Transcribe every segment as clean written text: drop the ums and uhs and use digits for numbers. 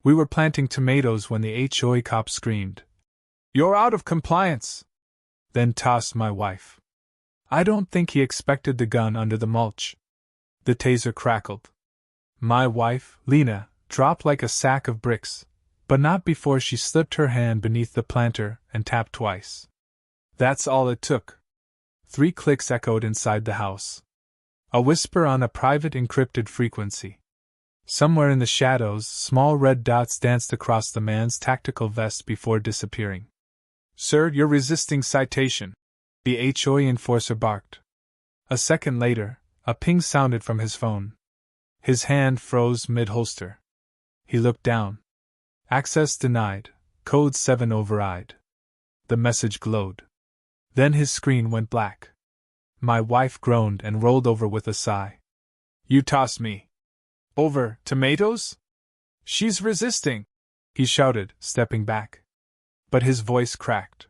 We were planting tomatoes when the HOA cop screamed, "You're out of compliance!" Then tossed my wife. I don't think he expected the gun under the mulch. The taser crackled. My wife, Lena, dropped like a sack of bricks, but not before she slipped her hand beneath the planter and tapped twice. That's all it took. 3 clicks echoed inside the house. A whisper on a private encrypted frequency. Somewhere in the shadows, small red dots danced across the man's tactical vest before disappearing. "Sir, you're resisting citation," the HOA enforcer barked. A second later, a ping sounded from his phone. His hand froze mid-holster. He looked down. "Access denied. Code 7 override." The message glowed. Then his screen went black. My wife groaned and rolled over with a sigh. "You tossed me. Over tomatoes? She's resisting," he shouted, stepping back. But his voice cracked.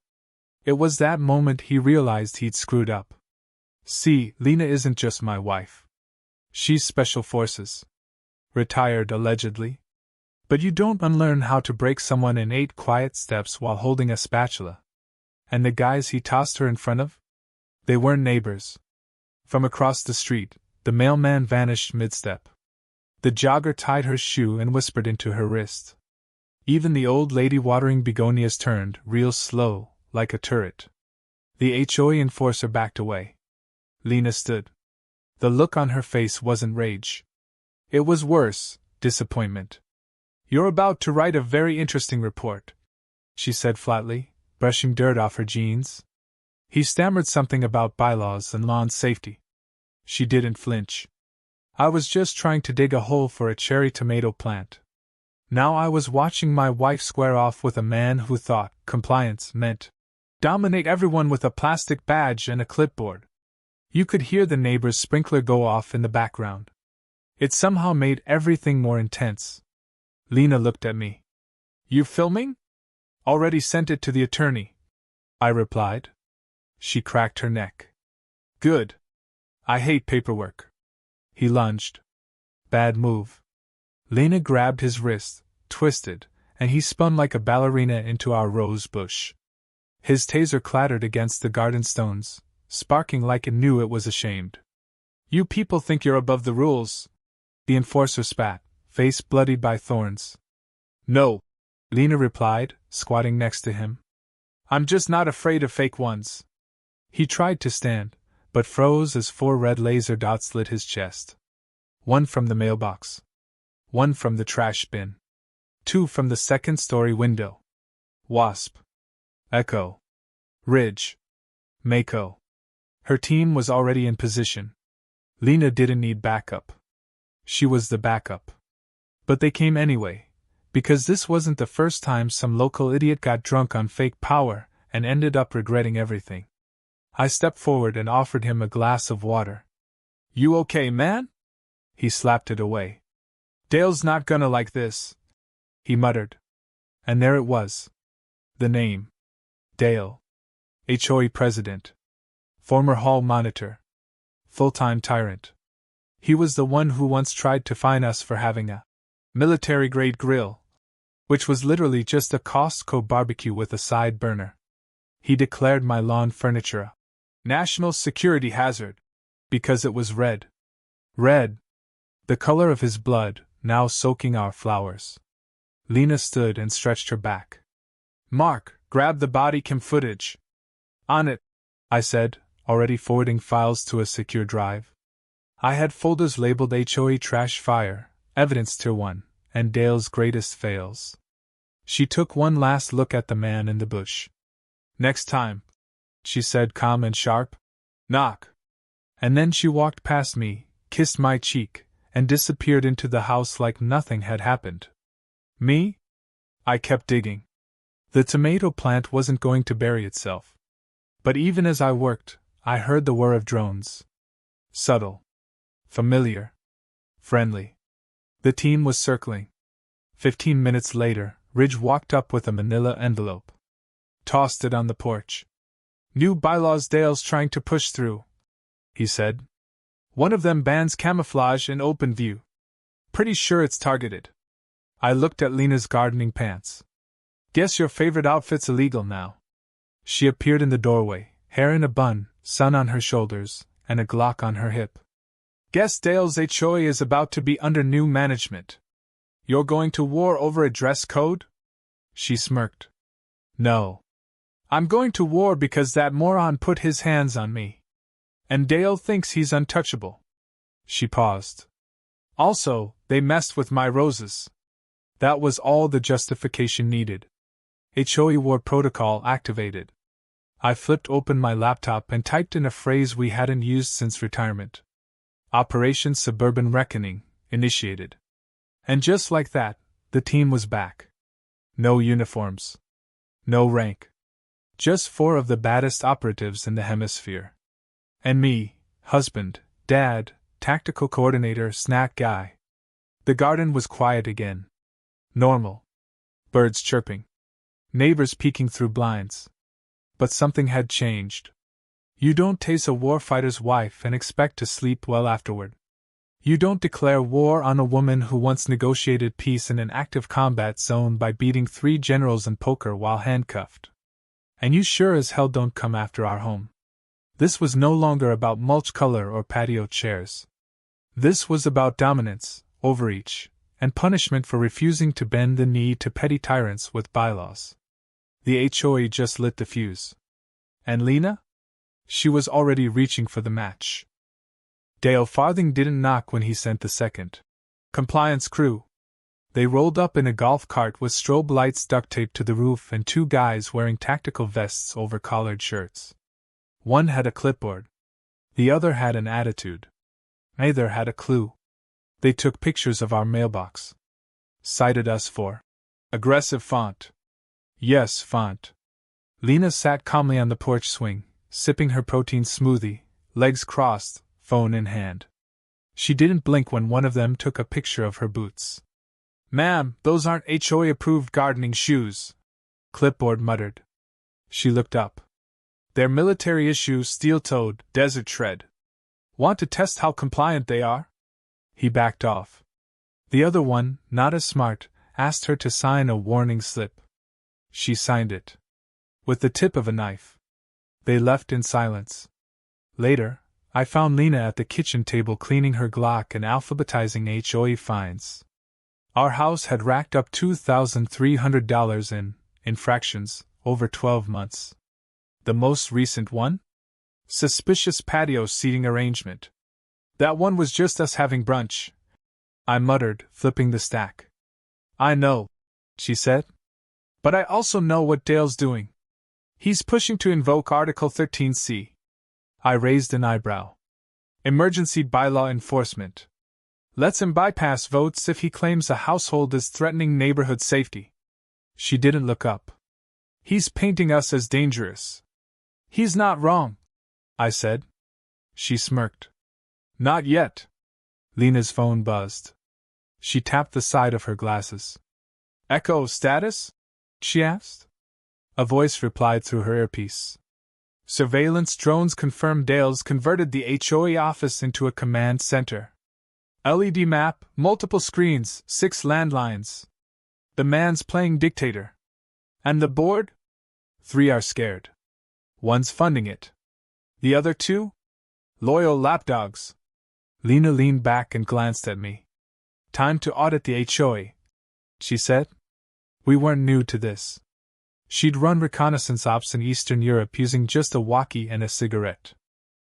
It was that moment he realized he'd screwed up. See, Lena isn't just my wife. She's Special Forces. Retired, allegedly. But you don't unlearn how to break someone in 8 quiet steps while holding a spatula. And the guys he tossed her in front of? They weren't neighbors. From across the street, the mailman vanished mid-step. The jogger tied her shoe and whispered into her wrist. Even the old lady watering begonias turned real slow, like a turret. The HOA enforcer backed away. Lena stood. The look on her face wasn't rage. It was worse, disappointment. "You're about to write a very interesting report," she said flatly, brushing dirt off her jeans. He stammered something about bylaws and lawn safety. She didn't flinch. "I was just trying to dig a hole for a cherry tomato plant." Now I was watching my wife square off with a man who thought compliance meant dominate everyone with a plastic badge and a clipboard. You could hear the neighbor's sprinkler go off in the background. It somehow made everything more intense. Lena looked at me. "You filming?" "Already sent it to the attorney," I replied. She cracked her neck. "Good. I hate paperwork." He lunged. Bad move. Lena grabbed his wrist, twisted, and he spun like a ballerina into our rose bush. His taser clattered against the garden stones, sparking like it knew it was ashamed. "You people think you're above the rules," the enforcer spat, face bloodied by thorns. "No," Lena replied, squatting next to him. "I'm just not afraid of fake ones." He tried to stand, but froze as 4 red laser dots lit his chest. 1 from the mailbox. 1 from the trash bin. 2 from the second-story window. Wasp. Echo. Ridge. Mako. Her team was already in position. Lena didn't need backup. She was the backup. But they came anyway, because this wasn't the first time some local idiot got drunk on fake power and ended up regretting everything. I stepped forward and offered him a glass of water. "You okay, man?" He slapped it away. "Dale's not gonna like this," he muttered. And there it was. The name. Dale. HOA president. Former hall monitor. Full-time tyrant. He was the one who once tried to fine us for having a military-grade grill, which was literally just a Costco barbecue with a side burner. He declared my lawn furniture a national security hazard, because it was red. Red. The color of his blood, now soaking our flowers. Lena stood and stretched her back. "Mark, grab the body cam footage." "On it," I said, already forwarding files to a secure drive. I had folders labeled HOA Trash Fire, Evidence Tier 1, and Dale's Greatest Fails. She took one last look at the man in the bush. "Next time," she said, calm and sharp. "Knock." And then she walked past me, kissed my cheek, and disappeared into the house like nothing had happened. Me? I kept digging. The tomato plant wasn't going to bury itself. But even as I worked, I heard the whir of drones. Subtle. Familiar. Friendly. The team was circling. 15 minutes later, Ridge walked up with a manila envelope. Tossed it on the porch. "New bylaws Dale's trying to push through," he said. "One of them bans camouflage in open view. Pretty sure it's targeted." I looked at Lena's gardening pants. Guess your favorite outfit's illegal now. She appeared in the doorway, hair in a bun, sun on her shoulders, and a Glock on her hip. Guess Dale's HOA is about to be under new management. You're going to war over a dress code? She smirked. No. I'm going to war because that moron put his hands on me. And Dale thinks he's untouchable. She paused. Also, they messed with my roses. That was all the justification needed. HOA war protocol activated. I flipped open my laptop and typed in a phrase we hadn't used since retirement. Operation Suburban Reckoning, initiated. And just like that, the team was back. No uniforms. No rank. Just 4 of the baddest operatives in the hemisphere. And me, husband, dad, tactical coordinator, snack guy. The garden was quiet again. Normal. Birds chirping. Neighbors peeking through blinds. But something had changed. You don't tase a warfighter's wife and expect to sleep well afterward. You don't declare war on a woman who once negotiated peace in an active combat zone by beating 3 generals in poker while handcuffed. And you sure as hell don't come after our home. This was no longer about mulch color or patio chairs. This was about dominance, overreach, and punishment for refusing to bend the knee to petty tyrants with bylaws. The HOA just lit the fuse. And Lena? She was already reaching for the match. Dale Farthing didn't knock when he sent the second compliance crew. They rolled up in a golf cart with strobe lights duct taped to the roof and 2 guys wearing tactical vests over collared shirts. One had a clipboard. The other had an attitude. Neither had a clue. They took pictures of our mailbox. Cited us for aggressive font. Yes, font. Lena sat calmly on the porch swing, sipping her protein smoothie, legs crossed, phone in hand. She didn't blink when one of them took a picture of her boots. Ma'am, those aren't HOA-approved gardening shoes, Clipboard muttered. She looked up. They're military-issue, steel-toed, desert shred. Want to test how compliant they are? He backed off. The other one, not as smart, asked her to sign a warning slip. She signed it. With the tip of a knife. They left in silence. Later, I found Lena at the kitchen table cleaning her Glock and alphabetizing HOA fines. Our house had racked up $2,300 in infractions over 12 months. The most recent one? Suspicious patio seating arrangement. That one was just us having brunch, I muttered, flipping the stack. I know, she said. But I also know what Dale's doing. He's pushing to invoke Article 13C. I raised an eyebrow. Emergency bylaw enforcement. Lets him bypass votes if he claims a household is threatening neighborhood safety. She didn't look up. He's painting us as dangerous. He's not wrong, I said. She smirked. Not yet. Lena's phone buzzed. She tapped the side of her glasses. Echo status? She asked. A voice replied through her earpiece. Surveillance drones confirmed Dale's converted the HOA office into a command center. LED map, multiple screens, 6 landlines. The man's playing dictator. And the board? 3 are scared. One's funding it. The other 2? Loyal lapdogs. Lena leaned back and glanced at me. Time to audit the HOA, she said. We weren't new to this. She'd run reconnaissance ops in Eastern Europe using just a walkie and a cigarette.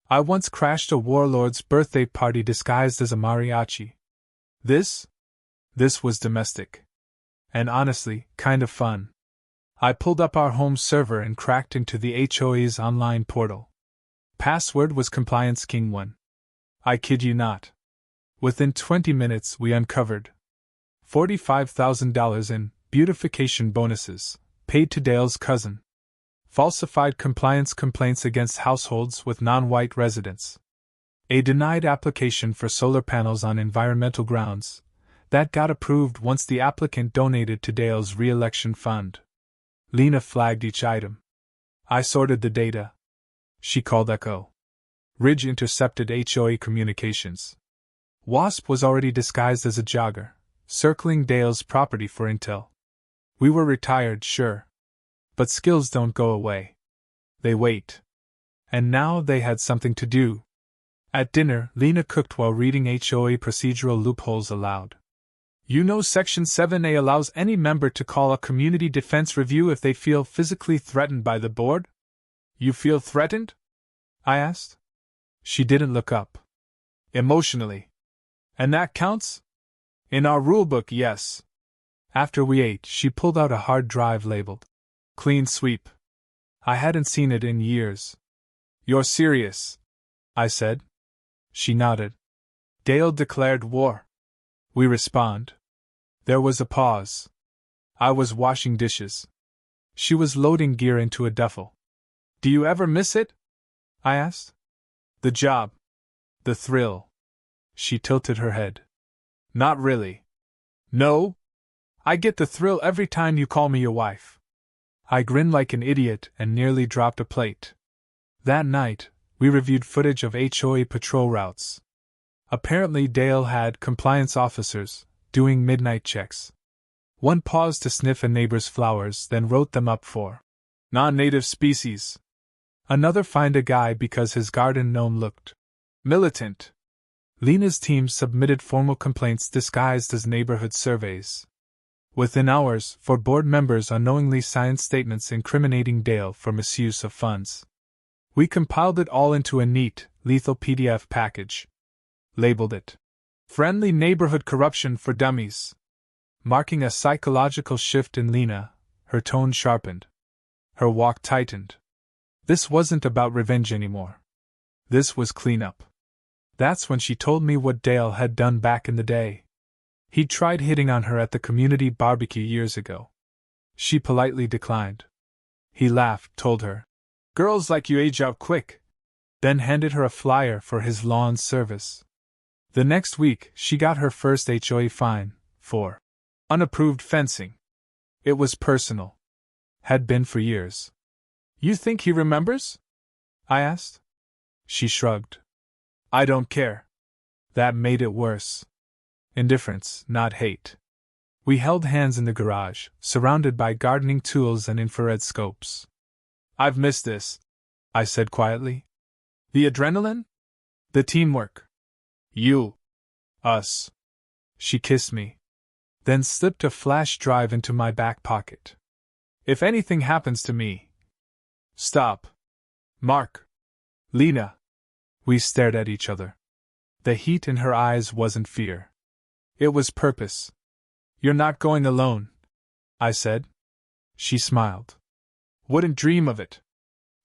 I once crashed a warlord's birthday party disguised as a mariachi. This was domestic. And honestly, kind of fun. I pulled up our home server and cracked into the HOA's online portal. Password was Compliance King 1. I kid you not. Within 20 minutes we uncovered $45,000 in beautification bonuses, paid to Dale's cousin. Falsified compliance complaints against households with non-white residents. A denied application for solar panels on environmental grounds. That got approved once the applicant donated to Dale's re-election fund. Lena flagged each item. I sorted the data. She called Echo. Ridge intercepted HOA communications. Wasp was already disguised as a jogger, circling Dale's property for intel. We were retired, sure. But skills don't go away. They wait. And now they had something to do. At dinner, Lena cooked while reading HOA procedural loopholes aloud. You know Section 7A allows any member to call a community defense review if they feel physically threatened by the board? You feel threatened? I asked. She didn't look up. Emotionally. And that counts? In our rulebook, yes. After we ate, she pulled out a hard drive labeled Clean Sweep. I hadn't seen it in years. You're serious? I said. She nodded. Dale declared war. We respond. There was a pause. I was washing dishes. She was loading gear into a duffel. Do you ever miss it? I asked. The job. The thrill. She tilted her head. Not really. No? I get the thrill every time you call me your wife. I grinned like an idiot and nearly dropped a plate. That night, we reviewed footage of HOA patrol routes. Apparently, Dale had compliance officers doing midnight checks. One paused to sniff a neighbor's flowers, then wrote them up for non-native species. Another fined a guy because his garden gnome looked militant. Lena's team submitted formal complaints disguised as neighborhood surveys. Within hours, 4 board members unknowingly signed statements incriminating Dale for misuse of funds. We compiled it all into a neat, lethal PDF package. Labeled it Friendly Neighborhood Corruption for Dummies. Marking a psychological shift in Lena, her tone sharpened. Her walk tightened. This wasn't about revenge anymore. This was cleanup. That's when she told me what Dale had done back in the day. He'd tried hitting on her at the community barbecue years ago. She politely declined. He laughed, told her, "Girls like you age out quick," then handed her a flyer for his lawn service. The next week, she got her first HOA fine for unapproved fencing. It was personal. Had been for years. You think he remembers? I asked. She shrugged. I don't care. That made it worse. Indifference, not hate. We held hands in the garage, surrounded by gardening tools and infrared scopes. I've missed this, I said quietly. The adrenaline? The teamwork. You. Us. She kissed me. Then slipped a flash drive into my back pocket. If anything happens to me. Stop. Mark. Lena. We stared at each other. The heat in her eyes wasn't fear. It was purpose. You're not going alone, I said. She smiled. Wouldn't dream of it.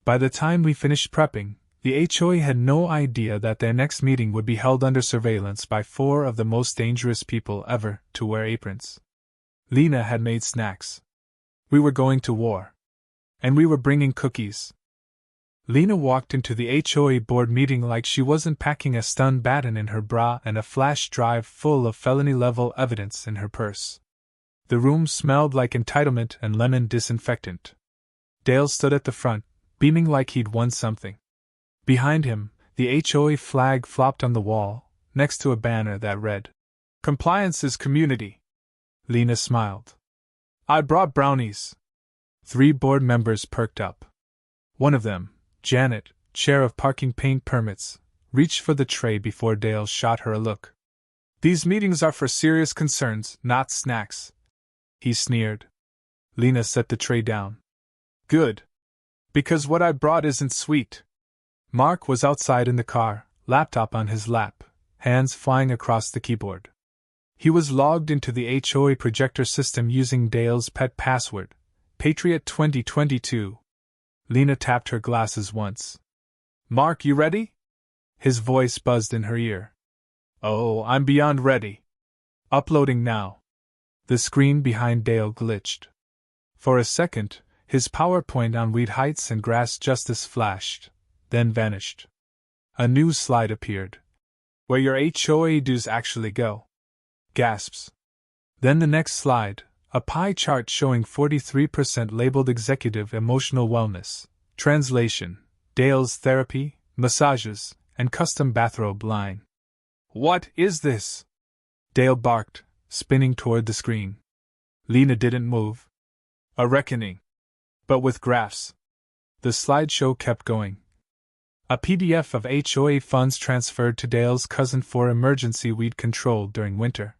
By the time we finished prepping, the HOA had no idea that their next meeting would be held under surveillance by 4 of the most dangerous people ever to wear aprons. Lena had made snacks. We were going to war. And we were bringing cookies. Lena walked into the HOA board meeting like she wasn't packing a stun baton in her bra and a flash drive full of felony-level evidence in her purse. The room smelled like entitlement and lemon disinfectant. Dale stood at the front, beaming like he'd won something. Behind him, the HOA flag flopped on the wall, next to a banner that read, "Compliance is community." Lena smiled. I brought brownies. 3 board members perked up. One of them, Janet, chair of parking paint permits, reached for the tray before Dale shot her a look. These meetings are for serious concerns, not snacks. He sneered. Lena set the tray down. Good. Because what I brought isn't sweet. Mark was outside in the car, laptop on his lap, hands flying across the keyboard. He was logged into the HOA projector system using Dale's pet password, Patriot 2022. Lena tapped her glasses once. Mark, you ready? His voice buzzed in her ear. Oh, I'm beyond ready. Uploading now. The screen behind Dale glitched. For a second, his PowerPoint on weed heights and grass justice flashed, then vanished. A new slide appeared. Where your HOA dues actually go. Gasps. Then the next slide, a pie chart showing 43% labeled executive emotional wellness. Translation, Dale's therapy, massages, and custom bathrobe line. What is this? Dale barked, spinning toward the screen. Lena didn't move. A reckoning. But with graphs. The slideshow kept going. A PDF of HOA funds transferred to Dale's cousin for emergency weed control during winter.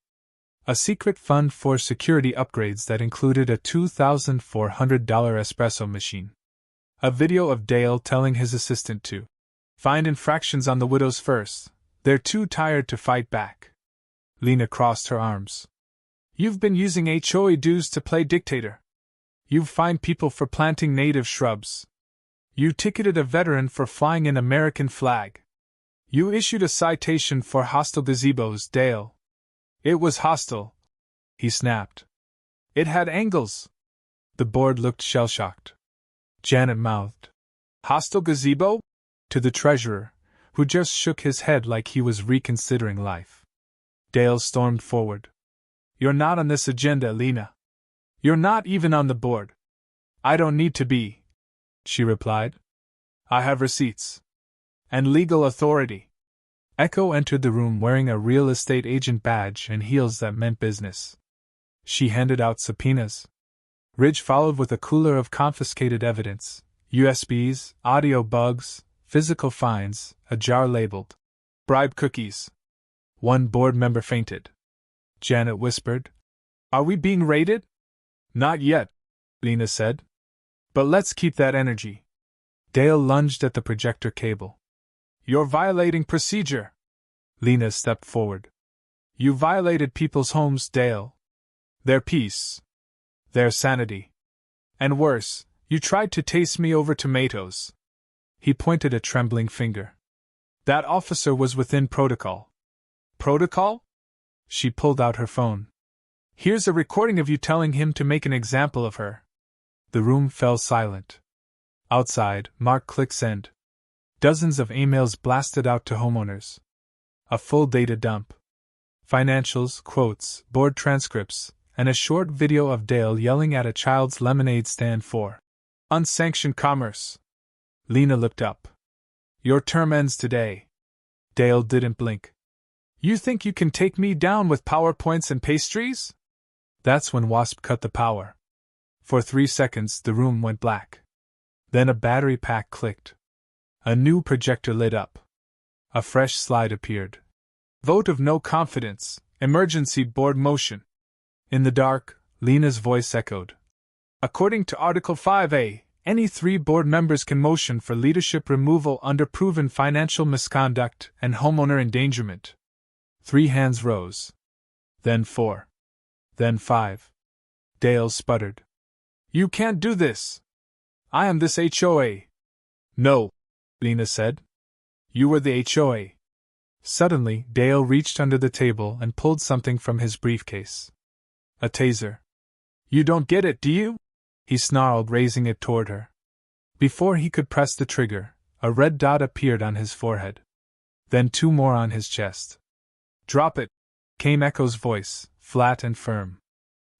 A secret fund for security upgrades that included a $2,400 espresso machine. A video of Dale telling his assistant to find infractions on the widows first. They're too tired to fight back. Lena crossed her arms. You've been using HOA dues to play dictator. You fined people for planting native shrubs. You ticketed a veteran for flying an American flag. You issued a citation for hostile gazebos, Dale. It was hostile, he snapped. It had angles. The board looked shell-shocked. Janet mouthed, "Hostile gazebo?" to the treasurer, who just shook his head like he was reconsidering life. Dale stormed forward. "You're not on this agenda, Lena. You're not even on the board." "I don't need to be," she replied. "I have receipts. And legal authority." Echo entered the room wearing a real estate agent badge and heels that meant business. She handed out subpoenas. Ridge followed with a cooler of confiscated evidence, USBs, audio bugs, physical fines, a jar labeled bribe cookies. One board member fainted. Janet whispered, "Are we being raided?" "Not yet," Lena said. "But let's keep that energy." Dale lunged at the projector cable. "You're violating procedure." Lena stepped forward. "You violated people's homes, Dale. Their peace. Their sanity. And worse, you tried to taste me over tomatoes." He pointed a trembling finger. "That officer was within protocol." "Protocol?" She pulled out her phone. "Here's a recording of you telling him to make an example of her." The room fell silent. Outside, Mark clicked send. Dozens of emails blasted out to homeowners. A full data dump. Financials, quotes, board transcripts, and a short video of Dale yelling at a child's lemonade stand for unsanctioned commerce. Lena looked up. "Your term ends today." Dale didn't blink. "You think you can take me down with PowerPoints and pastries?" That's when Wasp cut the power. For 3 seconds the room went black. Then a battery pack clicked. A new projector lit up. A fresh slide appeared. "Vote of no confidence, emergency board motion." In the dark, Lena's voice echoed. "According to Article 5A, any 3 board members can motion for leadership removal under proven financial misconduct and homeowner endangerment." 3 hands rose. Then 4. Then 5. Dale sputtered. "You can't do this. I am this HOA." "No," Lena said. "You were the HOA." Suddenly, Dale reached under the table and pulled something from his briefcase. A taser. "You don't get it, do you?" he snarled, raising it toward her. Before he could press the trigger, a red dot appeared on his forehead. Then 2 more on his chest. "Drop it," came Echo's voice, flat and firm.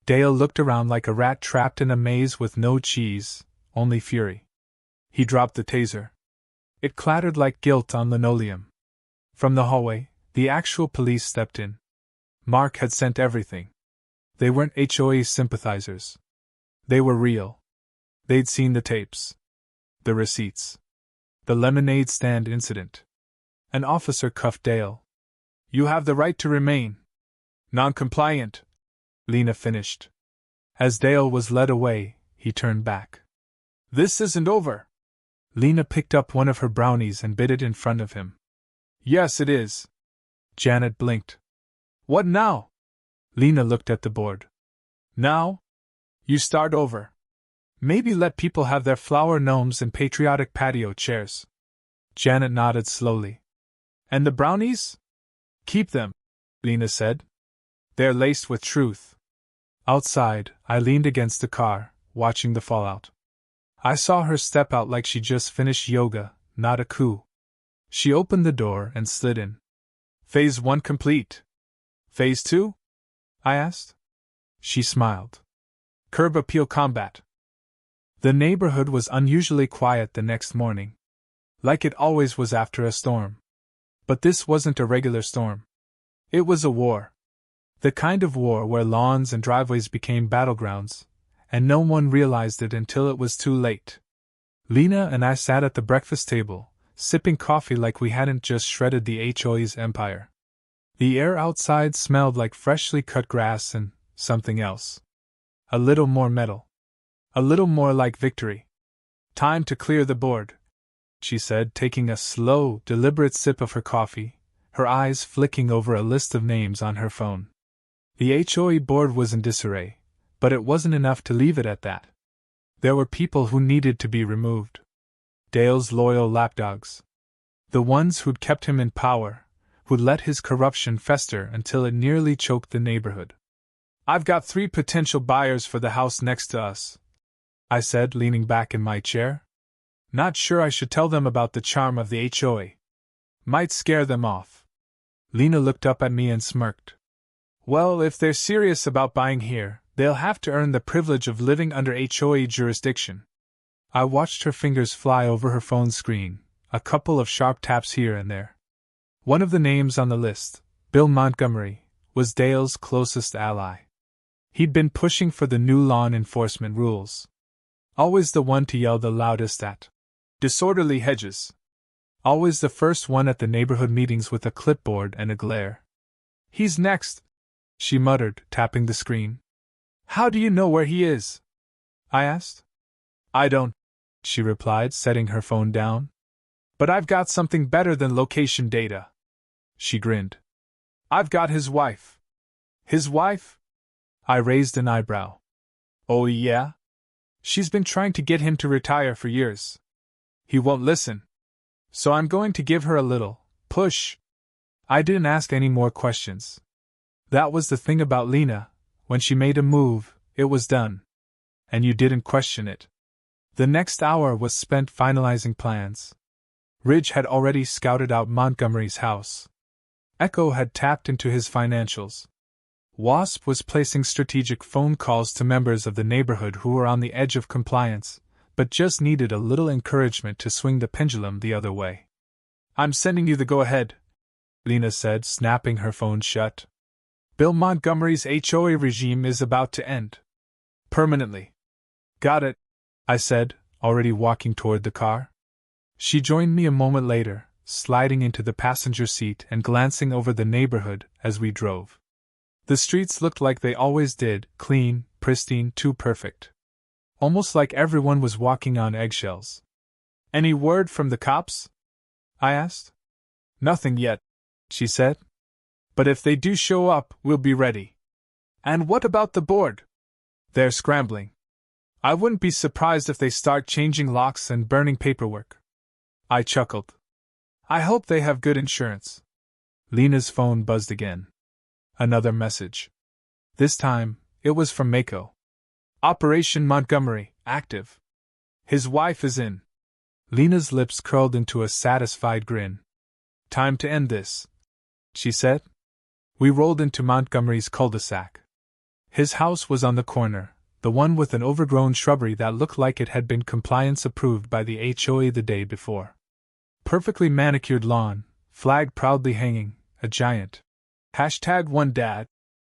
Dale looked around like a rat trapped in a maze with no cheese, only fury. He dropped the taser. It clattered like gilt on linoleum. From the hallway, the actual police stepped in. Mark had sent everything. They weren't HOA sympathizers. They were real. They'd seen the tapes. The receipts. The lemonade stand incident. An officer cuffed Dale. "You have the right to remain." "Non-compliant," Lena finished. As Dale was led away, he turned back. "This isn't over." Lena picked up one of her brownies and bit it in front of him. "Yes, it is." Janet blinked. "What now?" Lena looked at the board. "Now? You start over. Maybe let people have their flower gnomes and patriotic patio chairs." Janet nodded slowly. "And the brownies?" "Keep them," Lena said. "They're laced with truth." Outside, I leaned against the car, watching the fallout. I saw her step out like she just finished yoga, not a coup. She opened the door and slid in. "Phase 1 complete. Phase 2? I asked. She smiled. "Curb appeal combat." The neighborhood was unusually quiet the next morning. Like it always was after a storm. But this wasn't a regular storm. It was a war. The kind of war where lawns and driveways became battlegrounds, and no one realized it until it was too late. Lena and I sat at the breakfast table, sipping coffee like we hadn't just shredded the HOA's empire. The air outside smelled like freshly cut grass and something else. A little more metal. A little more like victory. "Time to clear the board," she said, taking a slow, deliberate sip of her coffee, her eyes flicking over a list of names on her phone. The HOA board was in disarray, but it wasn't enough to leave it at that. There were people who needed to be removed. Dale's loyal lapdogs. The ones who'd kept him in power, who'd let his corruption fester until it nearly choked the neighborhood. "I've got 3 potential buyers for the house next to us," I said, leaning back in my chair. "Not sure I should tell them about the charm of the HOA. Might scare them off." Lena looked up at me and smirked. "Well, if they're serious about buying here, they'll have to earn the privilege of living under HOA jurisdiction." I watched her fingers fly over her phone screen, a couple of sharp taps here and there. One of the names on the list, Bill Montgomery, was Dale's closest ally. He'd been pushing for the new law enforcement rules. Always the one to yell the loudest at disorderly hedges. Always the first one at the neighborhood meetings with a clipboard and a glare. "He's next," she muttered, tapping the screen. "How do you know where he is?" I asked. "I don't," she replied, setting her phone down. "But I've got something better than location data." She grinned. "I've got his wife." "His wife?" I raised an eyebrow. "Oh yeah? She's been trying to get him to retire for years. He won't listen. So I'm going to give her a little push." I didn't ask any more questions. That was the thing about Lena. When she made a move, it was done. And you didn't question it. The next hour was spent finalizing plans. Ridge had already scouted out Montgomery's house. Echo had tapped into his financials. Wasp was placing strategic phone calls to members of the neighborhood who were on the edge of compliance, but just needed a little encouragement to swing the pendulum the other way. "I'm sending you the go-ahead," Lena said, snapping her phone shut. "Bill Montgomery's HOA regime is about to end. Permanently." "Got it," I said, already walking toward the car. She joined me a moment later, sliding into the passenger seat and glancing over the neighborhood as we drove. The streets looked like they always did, clean, pristine, too perfect. Almost like everyone was walking on eggshells. "Any word from the cops?" I asked. "Nothing yet," she said. "But if they do show up, we'll be ready." "And what about the board?" "They're scrambling. I wouldn't be surprised if they start changing locks and burning paperwork." I chuckled. "I hope they have good insurance." Lena's phone buzzed again. Another message. This time, it was from Mako. "Operation Montgomery, active. His wife is in." Lena's lips curled into a satisfied grin. "Time to end this," she said. We rolled into Montgomery's cul-de-sac. His house was on the corner, the one with an overgrown shrubbery that looked like it had been compliance approved by the HOA the day before. Perfectly manicured lawn, flag proudly hanging, a giant #OneDad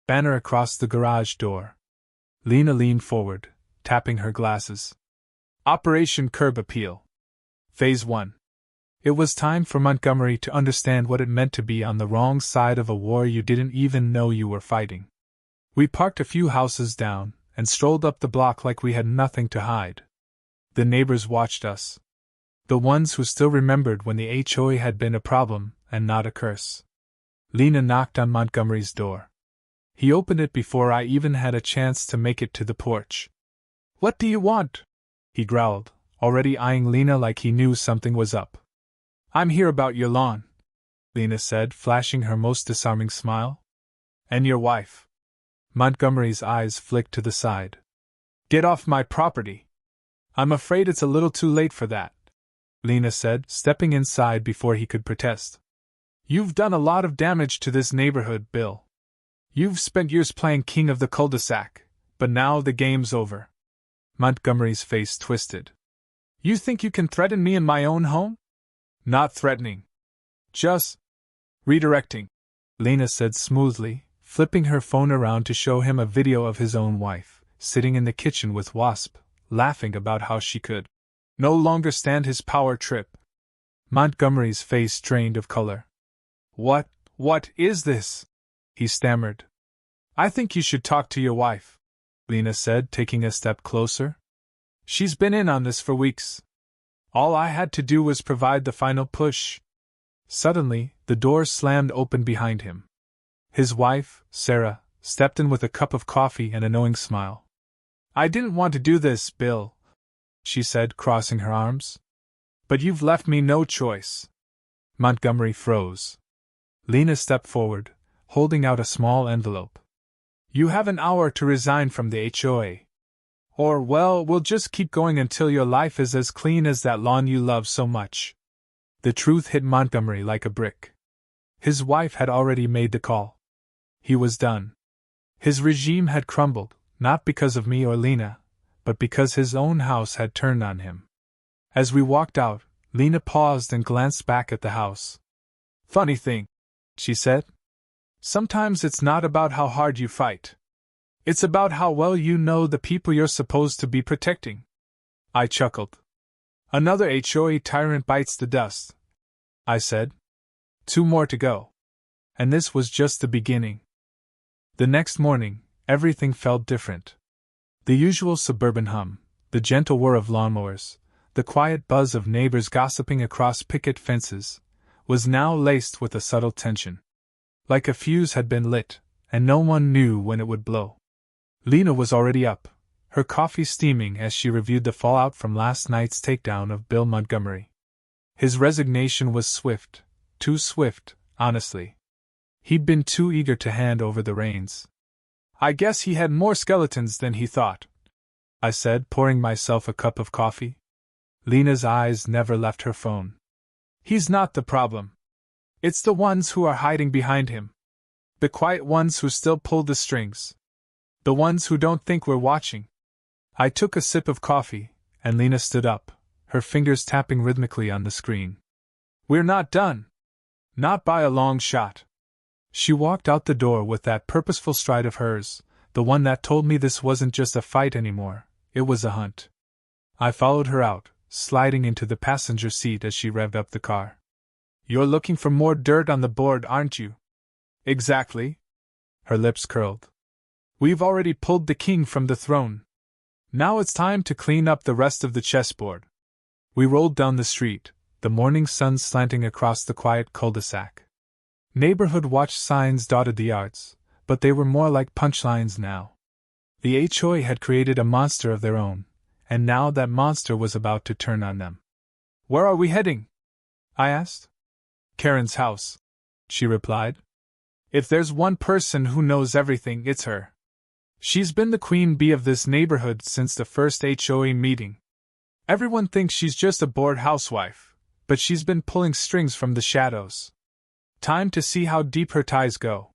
banner across the garage door. Lena leaned forward, tapping her glasses. Operation Curb Appeal. Phase 1. It was time for Montgomery to understand what it meant to be on the wrong side of a war you didn't even know you were fighting. We parked a few houses down and strolled up the block like we had nothing to hide. The neighbors watched us. The ones who still remembered when the HOA had been a problem and not a curse. Lena knocked on Montgomery's door. He opened it before I even had a chance to make it to the porch. "What do you want?" he growled, already eyeing Lena like he knew something was up. "I'm here about your lawn," Lena said, flashing her most disarming smile. "And your wife." Montgomery's eyes flicked to the side. "Get off my property." "I'm afraid it's a little too late for that," Lena said, stepping inside before he could protest. "You've done a lot of damage to this neighborhood, Bill. You've spent years playing king of the cul-de-sac, but now the game's over." Montgomery's face twisted. "You think you can threaten me in my own home?" "Not threatening. Just redirecting," Lena said smoothly, flipping her phone around to show him a video of his own wife, sitting in the kitchen with Wasp, laughing about how she could no longer stand his power trip. Montgomery's face drained of color. What is this?" he stammered. "I think you should talk to your wife," Lena said, taking a step closer. "She's been in on this for weeks. All I had to do was provide the final push." Suddenly, the door slammed open behind him. His wife, Sarah, stepped in with a cup of coffee and a knowing smile. "I didn't want to do this, Bill," she said, crossing her arms. "But you've left me no choice." Montgomery froze. Lena stepped forward, holding out a small envelope. "You have an hour to resign from the HOA. Or, well, we'll just keep going until your life is as clean as that lawn you love so much." The truth hit Montgomery like a brick. His wife had already made the call. He was done. His regime had crumbled, not because of me or Lena, but because his own house had turned on him. As we walked out, Lena paused and glanced back at the house. "Funny thing," she said. "Sometimes it's not about how hard you fight. It's about how well you know the people you're supposed to be protecting." I chuckled. "Another HOA tyrant bites the dust," I said. "Two more to go." And this was just the beginning. The next morning, everything felt different. The usual suburban hum, the gentle whir of lawnmowers, the quiet buzz of neighbors gossiping across picket fences, was now laced with a subtle tension. Like a fuse had been lit, and no one knew when it would blow. Lena was already up, her coffee steaming as she reviewed the fallout from last night's takedown of Bill Montgomery. His resignation was swift, too swift, honestly. He'd been too eager to hand over the reins. "I guess he had more skeletons than he thought," I said, pouring myself a cup of coffee. Lena's eyes never left her phone. "He's not the problem. It's the ones who are hiding behind him. The quiet ones who still pull the strings. The ones who don't think we're watching." I took a sip of coffee, and Lena stood up, her fingers tapping rhythmically on the screen. "We're not done. Not by a long shot." She walked out the door with that purposeful stride of hers, the one that told me this wasn't just a fight anymore, it was a hunt. I followed her out, sliding into the passenger seat as she revved up the car. "You're looking for more dirt on the board, aren't you?" "Exactly." Her lips curled. "We've already pulled the king from the throne. Now it's time to clean up the rest of the chessboard." We rolled down the street, the morning sun slanting across the quiet cul-de-sac. Neighborhood watch signs dotted the yards, but they were more like punchlines now. The HOA had created a monster of their own, and now that monster was about to turn on them. "Where are we heading?" I asked. "Karen's house," she replied. "If there's one person who knows everything, it's her. She's been the queen bee of this neighborhood since the first HOA meeting. Everyone thinks she's just a bored housewife, but she's been pulling strings from the shadows. Time to see how deep her ties go."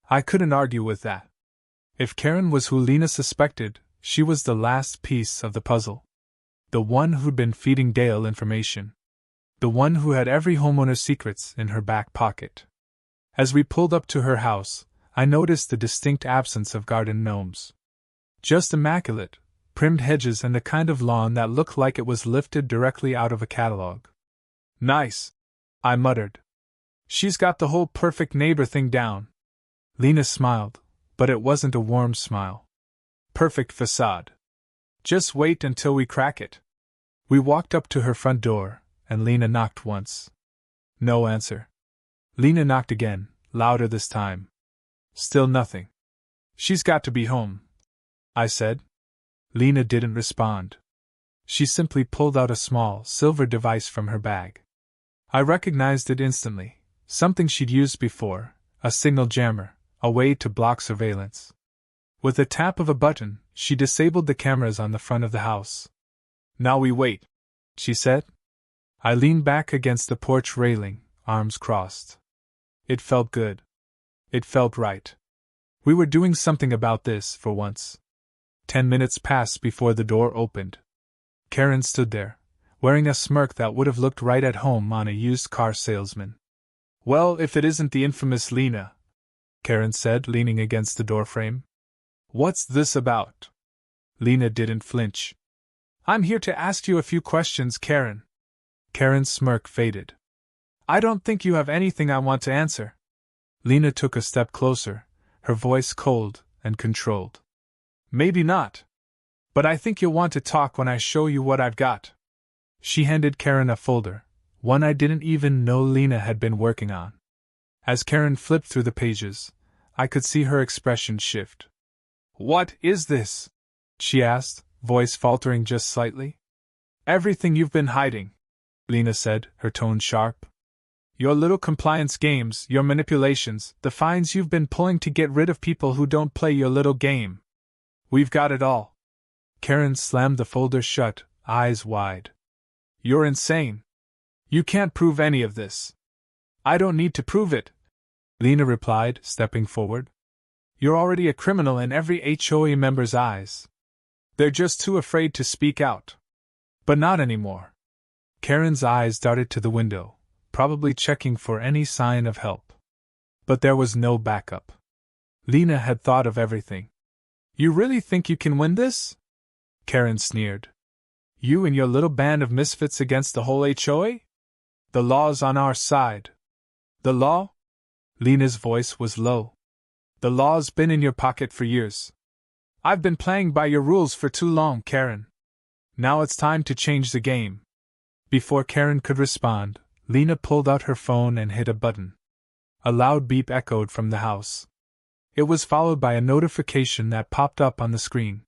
I couldn't argue with that. If Karen was who Lena suspected, she was the last piece of the puzzle. The one who'd been feeding Dale information. The one who had every homeowner's secrets in her back pocket. As we pulled up to her house, I noticed the distinct absence of garden gnomes. Just immaculate, primmed hedges and the kind of lawn that looked like it was lifted directly out of a catalog. "Nice," I muttered. "She's got the whole perfect neighbor thing down." Lena smiled, but it wasn't a warm smile. "Perfect facade. Just wait until we crack it." We walked up to her front door, and Lena knocked once. No answer. Lena knocked again, louder this time. Still nothing. "She's got to be home," I said. Lena didn't respond. She simply pulled out a small, silver device from her bag. I recognized it instantly. Something she'd used before, a signal jammer, a way to block surveillance. With a tap of a button, she disabled the cameras on the front of the house. "Now we wait," she said. I leaned back against the porch railing, arms crossed. It felt good. It felt right. We were doing something about this, for once. 10 minutes passed before the door opened. Karen stood there, wearing a smirk that would have looked right at home on a used car salesman. "Well, if it isn't the infamous Lena," Karen said, leaning against the doorframe. What's this about? Lena didn't flinch. I'm here to ask you a few questions, Karen. Karen's smirk faded. I don't think you have anything I want to answer. Lena took a step closer, her voice cold and controlled. Maybe not. But I think you'll want to talk when I show you what I've got. She handed Karen a folder, one I didn't even know Lena had been working on. As Karen flipped through the pages, I could see her expression shift. What is this? She asked, voice faltering just slightly. Everything you've been hiding, Lena said, her tone sharp. Your little compliance games, your manipulations, the fines you've been pulling to get rid of people who don't play your little game. We've got it all. Karen slammed the folder shut, eyes wide. You're insane. You can't prove any of this. I don't need to prove it, Lena replied, stepping forward. You're already a criminal in every HOA member's eyes. They're just too afraid to speak out. But not anymore. Karen's eyes darted to the window, probably checking for any sign of help. But there was no backup. Lena had thought of everything. You really think you can win this? Karen sneered. You and your little band of misfits against the whole HOA? The law's on our side. The law? Lena's voice was low. The law's been in your pocket for years. I've been playing by your rules for too long, Karen. Now it's time to change the game. Before Karen could respond, Lena pulled out her phone and hit a button. A loud beep echoed from the house. It was followed by a notification that popped up on the screen.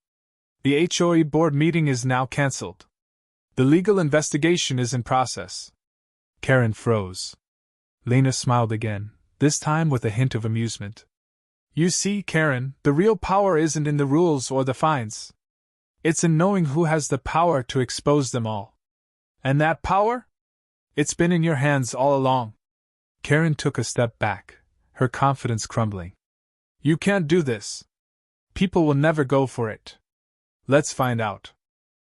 The HOA board meeting is now cancelled. The legal investigation is in process. Karen froze. Lena smiled again, this time with a hint of amusement. You see, Karen, the real power isn't in the rules or the fines. It's in knowing who has the power to expose them all. And that power? It's been in your hands all along. Karen took a step back, her confidence crumbling. You can't do this. People will never go for it. Let's find out.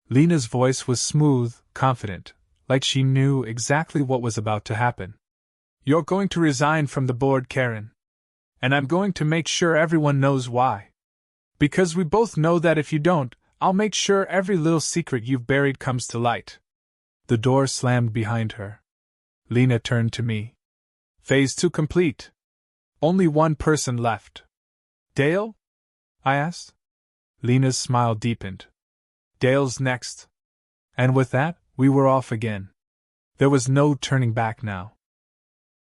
Lena's voice was smooth, confident, like she knew exactly what was about to happen. You're going to resign from the board, Karen. And I'm going to make sure everyone knows why. Because we both know that if you don't, I'll make sure every little secret you've buried comes to light. The door slammed behind her. Lena turned to me. Phase 2 complete. Only one person left. Dale? I asked. Lena's smile deepened. Dale's next. And with that, we were off again. There was no turning back now.